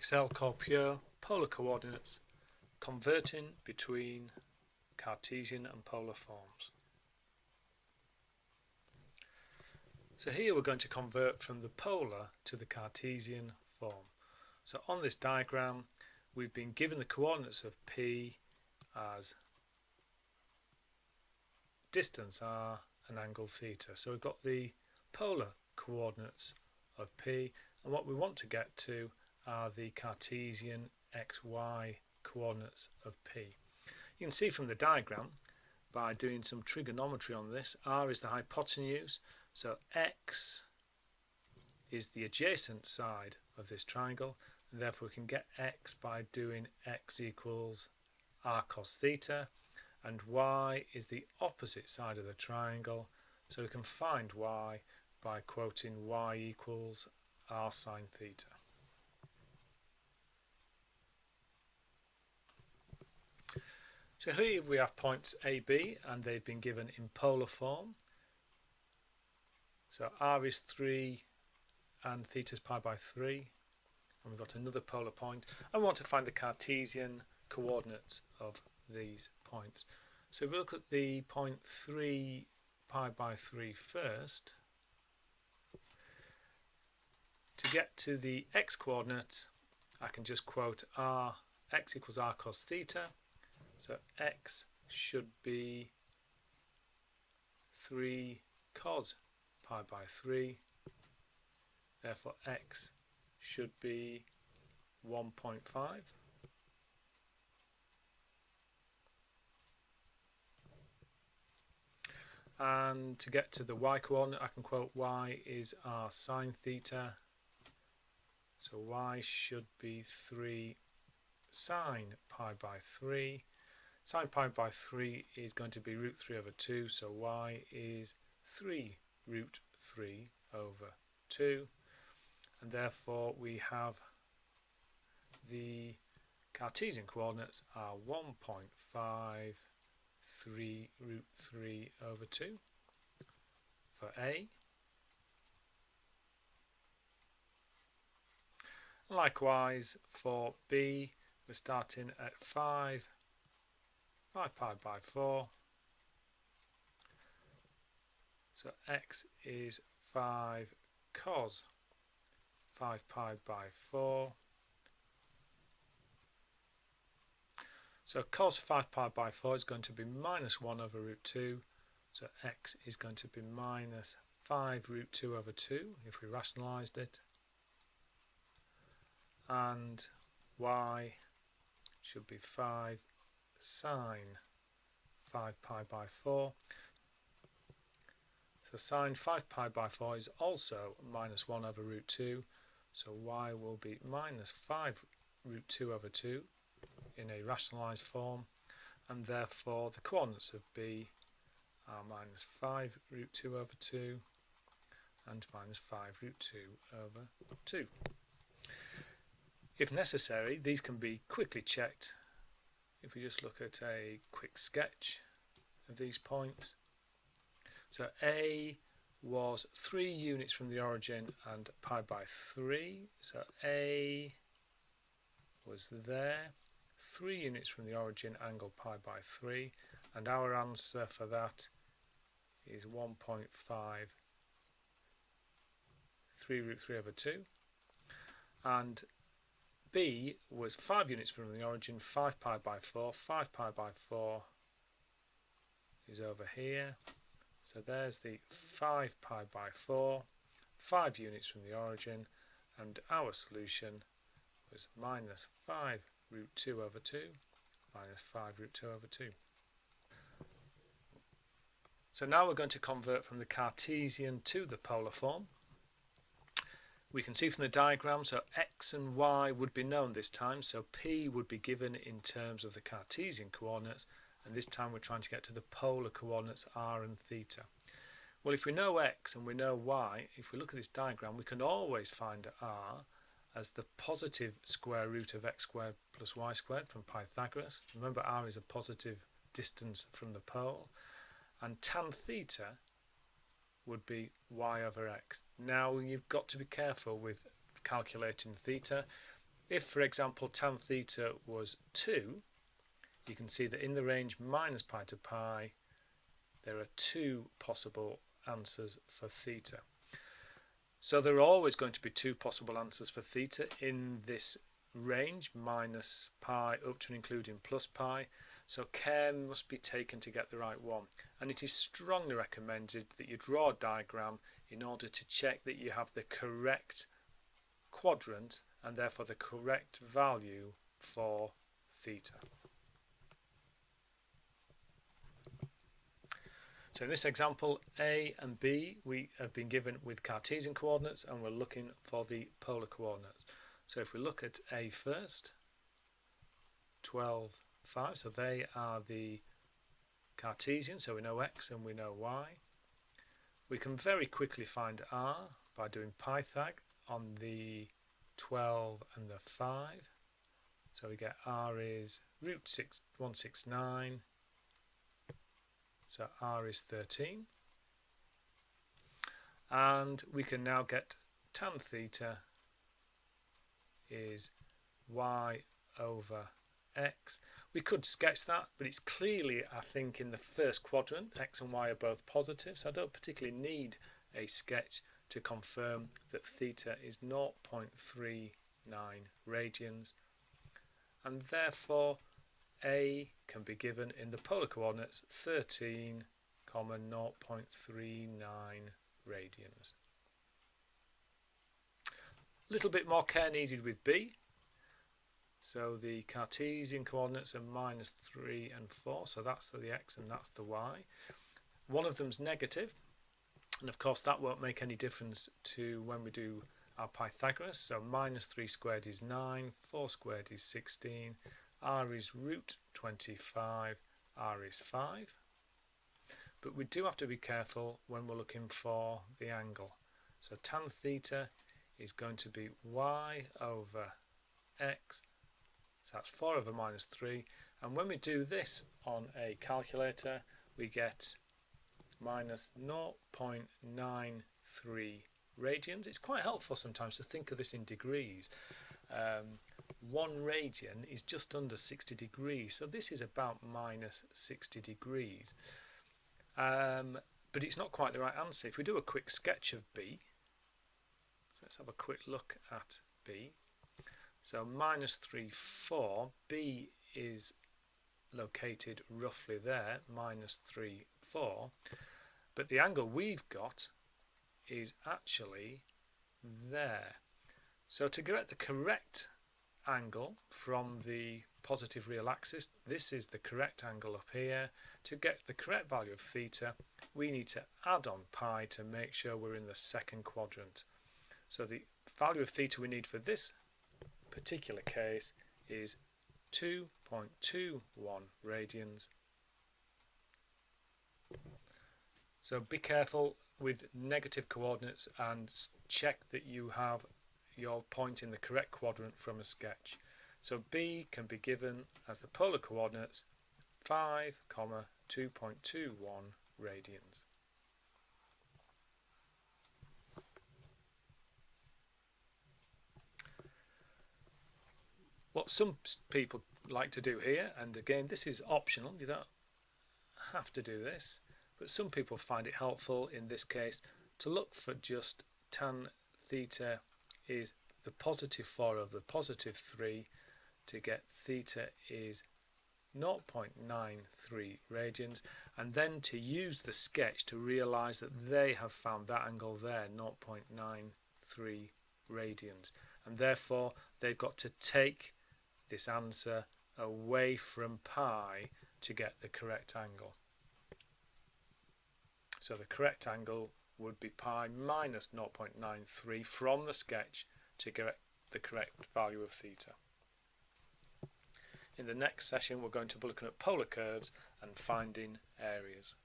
Edexcel called pure polar coordinates, converting between Cartesian and polar forms. So here we're going to convert from the polar to the Cartesian form. So on this diagram we've been given the coordinates of P as distance r and angle theta. So we've got the polar coordinates of P, and what we want to get to are the Cartesian xy coordinates of P. You can see from the diagram by doing some trigonometry on this, r is the hypotenuse, so x is the adjacent side of this triangle, and therefore we can get x by doing x equals r cos theta, and y is the opposite side of the triangle, so we can find y by quoting y equals r sine theta. So here we have points A, B, and they've been given in polar form. So r is 3 and theta is pi by 3, and we've got another polar point, and we want to find the Cartesian coordinates of these points. So if we look at the point 3 pi by 3 first, to get to the x coordinate I can just quote x equals r cos theta, so x should be 3 cos pi by 3, therefore x should be 1.5. And to get to the y coordinate I can quote y is r sine theta, so y should be 3 sine pi by 3. Sine pi by 3 is going to be root 3 over 2, so y is 3 root 3 over 2, and therefore we have the Cartesian coordinates are 1.5 3 root 3 over 2 for A. Likewise for B, we're starting at 5 pi by 4, so x is 5 cos 5 pi by 4. So cos 5 pi by 4 is going to be minus 1 over root 2, so x is going to be minus 5 root 2 over 2 if we rationalised it, and y should be 5 sine 5 pi by 4. So sine 5 pi by 4 is also minus 1 over root 2, so y will be minus 5 root 2 over 2 in a rationalised form, and therefore the coordinates of B are minus 5 root 2 over 2 and minus 5 root 2 over 2. If necessary, these can be quickly checked if we just look at a quick sketch of these points. So A was 3 units from the origin and pi by 3, so A was there, 3 units from the origin, angle pi by 3, and our answer for that is 1.5 3 root 3 over 2, and B was 5 units from the origin, 5 pi by 4, 5 pi by 4 is over here, so there's the 5 pi by 4, 5 units from the origin, and our solution was minus 5 root 2 over 2 minus 5 root 2 over 2. So now we're going to convert from the Cartesian to the polar form. We can see from the diagram, so x and y would be known this time, so P would be given in terms of the Cartesian coordinates, and this time we're trying to get to the polar coordinates r and theta. Well, if we know x and we know y, if we look at this diagram, we can always find r as the positive square root of x squared plus y squared from Pythagoras. Remember, r is a positive distance from the pole, and tan theta would be y over x. Now you've got to be careful with calculating theta. If, for example, tan theta was 2, you can see that in the range minus pi to pi, there are 2 possible answers for theta. So there are always going to be 2 possible answers for theta in this range, minus pi up to and including plus pi. So care must be taken to get the right one. And it is strongly recommended that you draw a diagram in order to check that you have the correct quadrant and therefore the correct value for theta. So in this example, A and B, we have been given with Cartesian coordinates and we're looking for the polar coordinates. So if we look at A first, 12, 5, so they are the Cartesian, so we know X and we know Y. We can very quickly find R by doing Pythag on the 12 and the 5. So we get R is root 169. So R is 13. And we can now get tan theta is y over x. We could sketch that, but it's clearly, I think, in the first quadrant, x and y are both positive, so I don't particularly need a sketch to confirm that theta is 0.39 radians, and therefore A can be given in the polar coordinates 13, 0.39 radians. A little bit more care needed with B. So the Cartesian coordinates are minus 3 and 4, so that's the x and that's the y. One of them's negative, and of course that won't make any difference to when we do our Pythagoras. So minus 3 squared is 9, 4 squared is 16, r is root 25, r is 5. But we do have to be careful when we're looking for the angle. So tan theta is going to be y over x. So that's 4 over minus 3, and when we do this on a calculator we get minus 0.93 radians. It's quite helpful sometimes to think of this in degrees. 1 radian is just under 60 degrees, so this is about minus 60 degrees. But it's not quite the right answer. If we do a quick sketch of B, so let's have a quick look at B. So minus 3, 4, B is located roughly there, minus 3, 4, but the angle we've got is actually there. So to get the correct angle from the positive real axis, this is the correct angle up here. To get the correct value of theta, we need to add on pi to make sure we're in the second quadrant. So the value of theta we need for this particular case is 2.21 radians. So be careful with negative coordinates and check that you have your point in the correct quadrant from a sketch. So B can be given as the polar coordinates 5, 2.21 radians. What some people like to do here, and again this is optional, you don't have to do this, but some people find it helpful in this case to look for just tan theta is the positive 4 over the positive 3 to get theta is 0.93 radians, and then to use the sketch to realise that they have found that angle there, 0.93 radians, and therefore they've got to take this answer away from pi to get the correct angle. So the correct angle would be pi minus 0.93 from the sketch to get the correct value of theta. In the next session we're going to be looking at polar curves and finding areas.